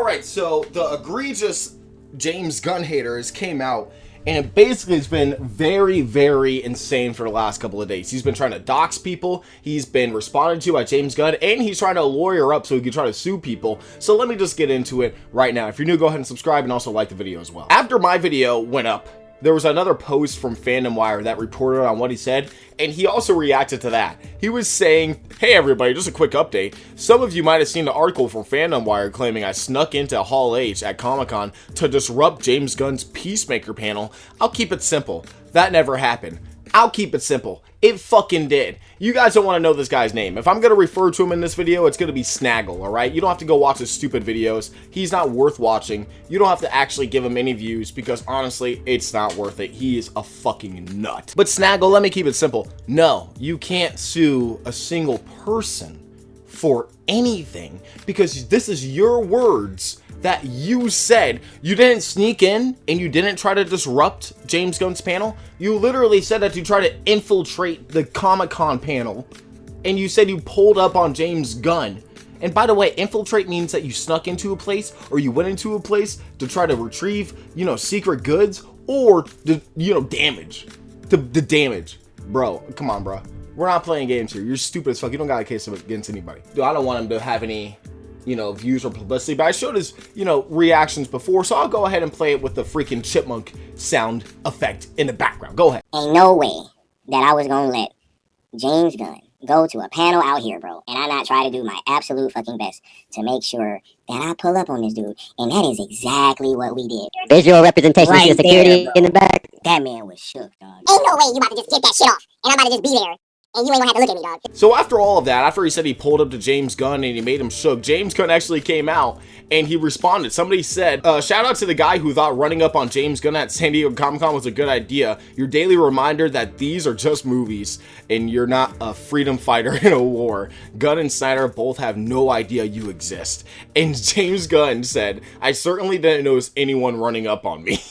Alright, so the egregious James Gunn haters came out, and it basically has been very, very insane for the last couple of days. He's been trying to dox people, he's been responded to by James Gunn, and he's trying to lawyer up so he can try to sue people. So let me just get into it right now. If you're new, go ahead and subscribe and also like the video as well. After my video went up, there was another post from Fandom Wire that reported on what he said, and he also reacted to that. He was saying, hey everybody, just a quick update. Some of you might have seen the article from Fandom Wire claiming I snuck into Hall H at Comic-Con to disrupt James Gunn's Peacemaker panel. I'll keep it simple. That never happened. I'll keep it simple. It fucking did. You guys don't want to know this guy's name. If I'm going to refer to him in this video, it's going to be Snaggle, alright? You don't have to go watch his stupid videos. He's not worth watching. You don't have to actually give him any views because honestly, it's not worth it. He is a fucking nut. But Snaggle, let me keep it simple. No, you can't sue a single person for anything because this is your words that you said. You didn't sneak in and you didn't try to disrupt James Gunn's panel. You literally said that you tried to infiltrate the Comic-Con panel, and you said you pulled up on James Gunn. And by the way, infiltrate means that you snuck into a place or you went into a place to try to retrieve, secret goods or, damage. The damage. Bro, come on, bro. We're not playing games here. You're stupid as fuck. You don't got a case against anybody. Dude, I don't want him to have any views or publicity, but I showed his, reactions before, so I'll go ahead and play it with the freaking chipmunk sound effect in the background. Go ahead. Ain't no way that I was gonna let James Gunn go to a panel out here, bro, and I not try to do my absolute fucking best to make sure that I pull up on this dude, and that is exactly what we did. Visual representation, Right see the security there, in the back. That man was shook, dog. Ain't no way you about to just get that shit off, and I'm about to just be there, and you ain't gonna have to look at me, dog. So after all of that, after he said he pulled up to James Gunn and he made him shook, James Gunn actually came out and he responded. Somebody said, shout out to the guy who thought running up on James Gunn at San Diego Comic-Con was a good idea. Your daily reminder that these are just movies and you're not a freedom fighter in a war. Gunn and Snyder both have no idea you exist. And James Gunn said, I certainly didn't notice anyone running up on me.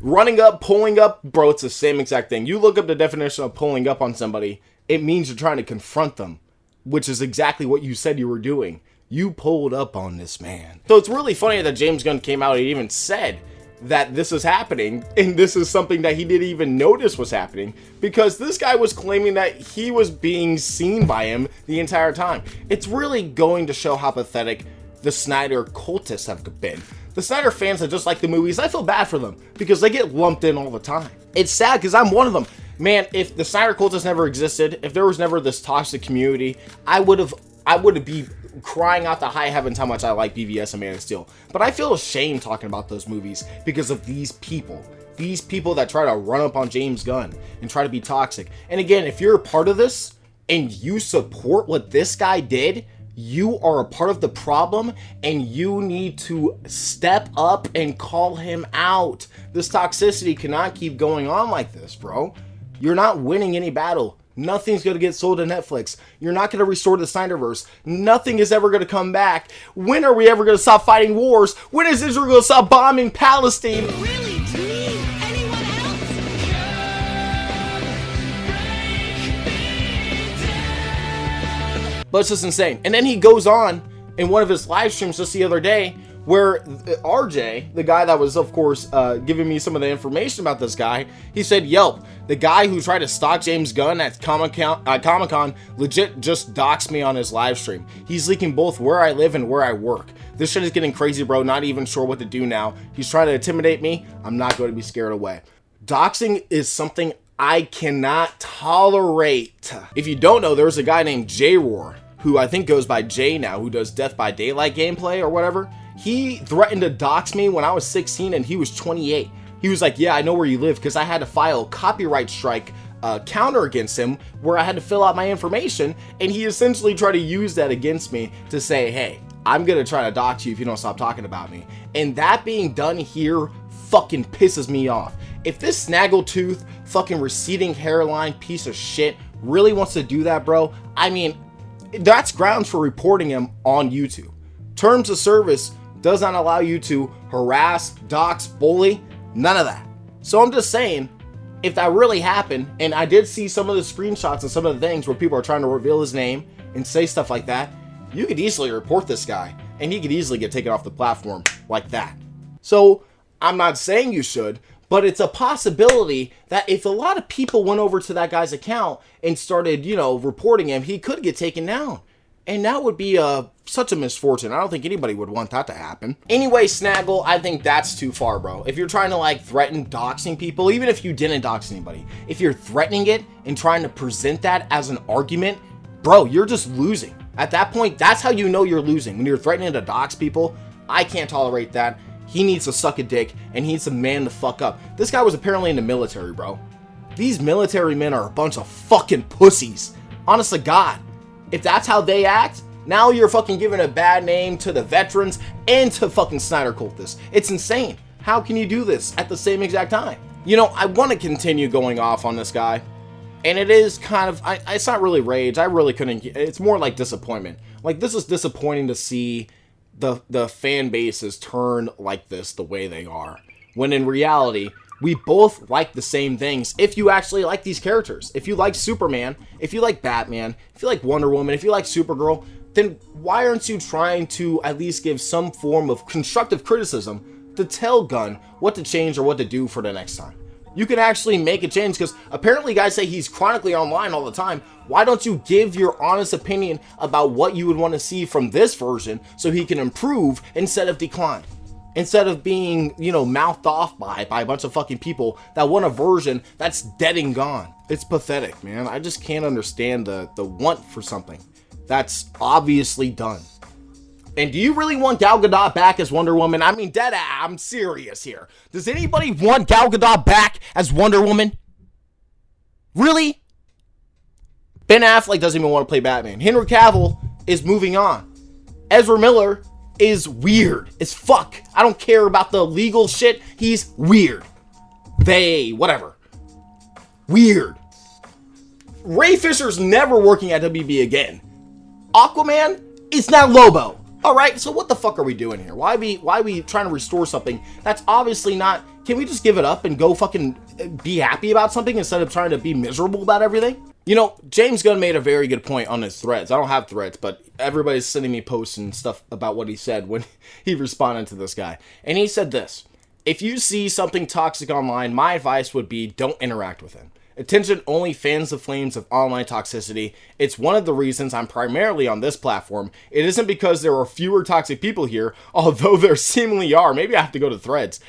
Running up, pulling up, bro, it's the same exact thing. You look up the definition of pulling up on somebody, it means you're trying to confront them, which is exactly what you said you were doing. You pulled up on this man. So it's really funny that James Gunn came out and even said that this is happening, and this is something that he didn't even notice was happening, because this guy was claiming that he was being seen by him the entire time. It's really going to show how pathetic the Snyder cultists have been. The Snyder fans that just like the movies, I feel bad for them because they get lumped in all the time. It's sad because I'm one of them. Man, if the Snyder cultists never existed, if there was never this toxic community, I would be crying out to high heavens how much I like BVS and Man of Steel. But I feel ashamed talking about those movies because of these people. These people that try to run up on James Gunn and try to be toxic. And again, if you're a part of this and you support what this guy did, you are a part of the problem and you need to step up and call him out. This toxicity cannot keep going on like this, bro. You're not winning any battle. Nothing's going to get sold to Netflix. You're not going to restore the Snyderverse. Nothing is ever going to come back. When are we ever going to stop fighting wars? When is Israel going to stop bombing Palestine? Really, do you need anyone else? But it's just insane. And then he goes on in one of his live streams just the other day where RJ, the guy that was, of course, giving me some of the information about this guy, he said, yo, the guy who tried to stalk James Gunn at Comic-Con legit just doxed me on his live stream. He's leaking both where I live and where I work. This shit is getting crazy, bro. Not even sure what to do now. He's trying to intimidate me. I'm not going to be scared away. Doxing is something I cannot tolerate. If you don't know, there's a guy named J-Roar, who I think goes by Jay now, who does Death by Daylight gameplay or whatever. He threatened to dox me when I was 16 and he was 28. He was like, yeah, I know where you live, because I had to file a copyright strike counter against him where I had to fill out my information, and he essentially tried to use that against me to say, hey, I'm gonna try to dox you if you don't stop talking about me. And that being done here fucking pisses me off. If this snaggletooth fucking receding hairline piece of shit really wants to do that, bro, I mean, that's grounds for reporting him on YouTube. Terms of service does not allow you to harass, dox, bully, none of that. So I'm just saying, if that really happened, and I did see some of the screenshots and some of the things where people are trying to reveal his name and say stuff like that, you could easily report this guy. and he could easily get taken off the platform like that. So I'm not saying you should, but it's a possibility that if a lot of people went over to that guy's account and started, reporting him, he could get taken down. And that would be such a misfortune. I don't think anybody would want that to happen. Anyway, Snaggle, I think that's too far, bro. If you're trying to threaten doxing people, even if you didn't dox anybody, if you're threatening it and trying to present that as an argument, bro, you're just losing. At that point, that's how you know you're losing. When you're threatening to dox people, I can't tolerate that. He needs to suck a dick, and he needs a man to fuck up. This guy was apparently in the military, bro. These military men are a bunch of fucking pussies. Honest to God. If that's how they act, now you're fucking giving a bad name to the veterans and to fucking Snyder cultists. It's insane. How can you do this at the same exact time? I want to continue going off on this guy. And it is kind of, it's not really rage. I really couldn't, it's more like disappointment. This is disappointing to see the fan bases turn like this the way they are, when in reality we both like the same things. If you actually like these characters, if you like Superman, if you like Batman, if you like Wonder Woman, if you like Supergirl, then why aren't you trying to at least give some form of constructive criticism to tell Gunn what to change or what to do for the next time? You can actually make a change, because apparently guys say he's chronically online all the time. Why don't you give your honest opinion about what you would want to see from this version so he can improve instead of decline? Instead of being, mouthed off by a bunch of fucking people that want a version that's dead and gone. It's pathetic, man. I just can't understand the want for something that's obviously done. And do you really want Gal Gadot back as Wonder Woman? I mean, I'm serious here. Does anybody want Gal Gadot back as Wonder Woman? Really? Ben Affleck doesn't even want to play Batman. Henry Cavill is moving on. Ezra Miller is weird as fuck. I don't care about the legal shit. He's weird. Whatever. Weird. Ray Fisher's never working at WB again. Aquaman is now Lobo. Alright, so what the fuck are we doing here? Why are we trying to restore something that's obviously not... Can we just give it up and go fucking be happy about something instead of trying to be miserable about everything? James Gunn made a very good point on his threads. I don't have threads, but everybody's sending me posts and stuff about what he said when he responded to this guy. And he said this: if you see something toxic online, my advice would be don't interact with it. Attention only fans the flames of online toxicity. It's one of the reasons I'm primarily on this platform. It isn't because there are fewer toxic people here, although there seemingly are. Maybe I have to go to threads.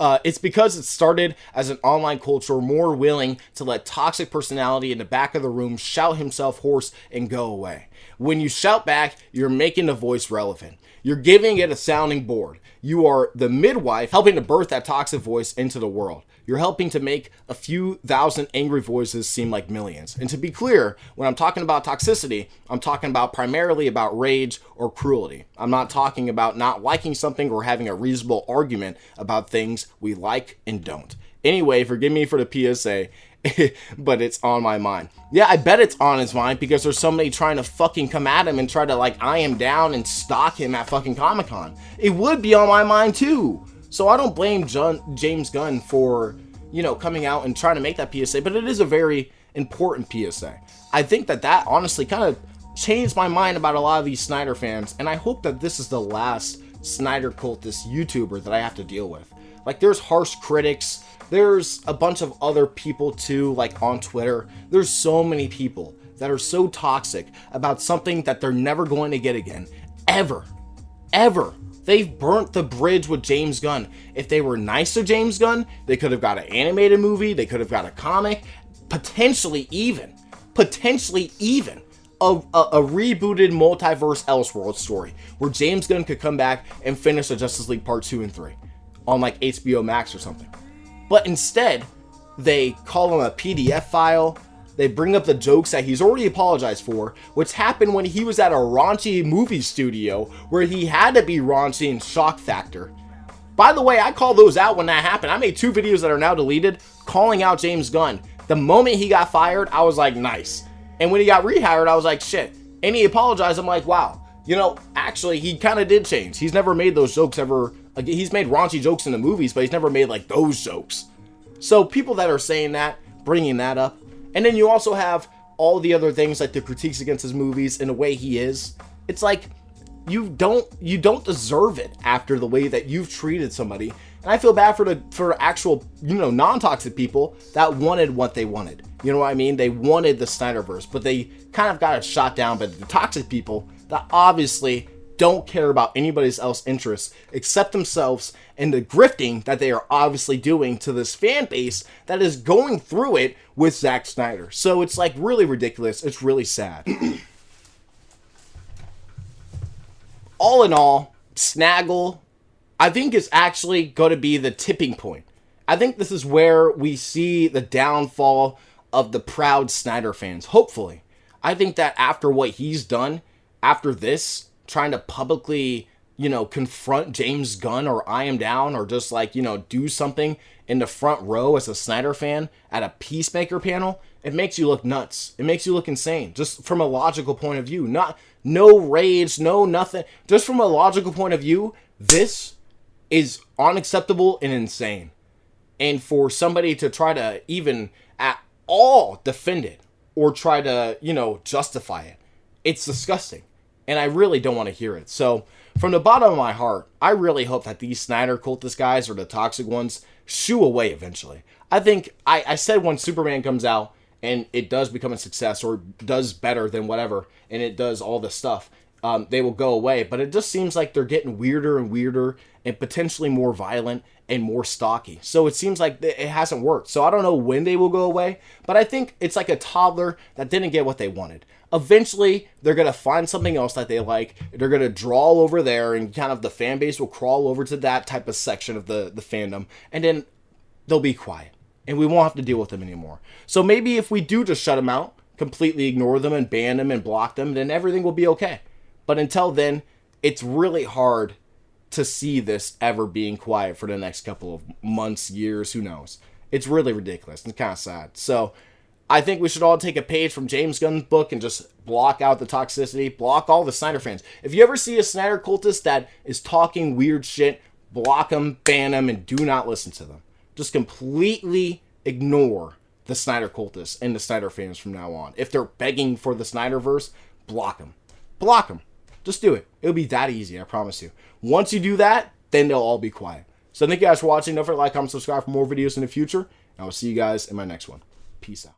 It's because it started as an online culture more willing to let toxic personality in the back of the room shout himself hoarse and go away. When you shout back, you're making the voice relevant. You're giving it a sounding board. You are the midwife helping to birth that toxic voice into the world. You're helping to make a few thousand angry voices seem like millions. And to be clear, when I'm talking about toxicity, I'm talking about primarily about rage or cruelty. I'm not talking about not liking something or having a reasonable argument about things we like and don't. Anyway, forgive me for the PSA, but it's on my mind. Yeah, I bet it's on his mind because there's somebody trying to fucking come at him and try to eye him down and stalk him at fucking Comic-Con. It would be on my mind too. So I don't blame James Gunn for, coming out and trying to make that PSA, but it is a very important PSA. I think that honestly kind of changed my mind about a lot of these Snyder fans, and I hope that this is the last Snyder cultist YouTuber that I have to deal with. There's harsh critics, there's a bunch of other people too, on Twitter. There's so many people that are so toxic about something that they're never going to get again. Ever. They've burnt the bridge with James Gunn. If they were nice to James Gunn, they could have got an animated movie, they could have got a comic, potentially even a rebooted multiverse Elseworld story where James Gunn could come back and finish the Justice League Part 2 and 3 on HBO Max or something. But instead, they call him a PDF file. They bring up the jokes that he's already apologized for, which happened when he was at a raunchy movie studio where he had to be raunchy and shock factor. By the way, I called those out when that happened. I made 2 videos that are now deleted calling out James Gunn. The moment he got fired, I was like, nice. And when he got rehired, I was like, shit. And he apologized. I'm like, wow. Actually, he kind of did change. He's never made those jokes ever. He's made raunchy jokes in the movies, but he's never made those jokes. So people that are saying that, bringing that up. And then you also have all the other things like the critiques against his movies and the way he is. It's you don't deserve it after the way that you've treated somebody. And I feel bad for actual, non-toxic people that wanted what they wanted. You know what I mean? They wanted the Snyderverse, but they kind of got it shot down by the toxic people that obviously don't care about anybody else's interests except themselves and the grifting that they are obviously doing to this fan base that is going through it with Zack Snyder. So it's like really ridiculous. It's really sad. All in all, Snaggle, I think, is actually going to be the tipping point. I think this is where we see the downfall of the proud Snyder fans, hopefully. I think that after what he's done, after this, trying to publicly, confront James Gunn or I am down or just do something in the front row as a Snyder fan at a Peacemaker panel, it makes you look nuts. It makes you look insane, just from a logical point of view. No rage, no nothing. Just from a logical point of view, this is unacceptable and insane. And for somebody to try to even at all defend it or try to, justify it, it's disgusting. And I really don't want to hear it. So from the bottom of my heart, I really hope that these Snyder cultist guys or the toxic ones shoo away eventually. I think I said when Superman comes out and it does become a success or does better than whatever, and it does all this stuff, they will go away. But it just seems like they're getting weirder and weirder and potentially more violent and more stocky. So it seems like it hasn't worked. So I don't know when they will go away, but I think it's like a toddler that didn't get what they wanted. Eventually, they're going to find something else that they like. They're going to draw over there, and kind of the fan base will crawl over to that type of section of the fandom, and then they'll be quiet, and we won't have to deal with them anymore. So maybe if we do just shut them out, completely ignore them and ban them and block them, then everything will be okay. But until then, it's really hard to see this ever being quiet for the next couple of months, years, who knows. It's really ridiculous. It's kind of sad. So I think we should all take a page from James Gunn's book and just block out the toxicity, block all the Snyder fans. If you ever see a Snyder cultist that is talking weird shit, block them, ban them, and do not listen to them. Just completely ignore the Snyder cultists and the Snyder fans from now on. If they're begging for the Snyderverse, block them. Block them. Just do it. It'll be that easy, I promise you. Once you do that, then they'll all be quiet. So thank you guys for watching. Don't forget to like, comment, subscribe for more videos in the future. And I will see you guys in my next one. Peace out.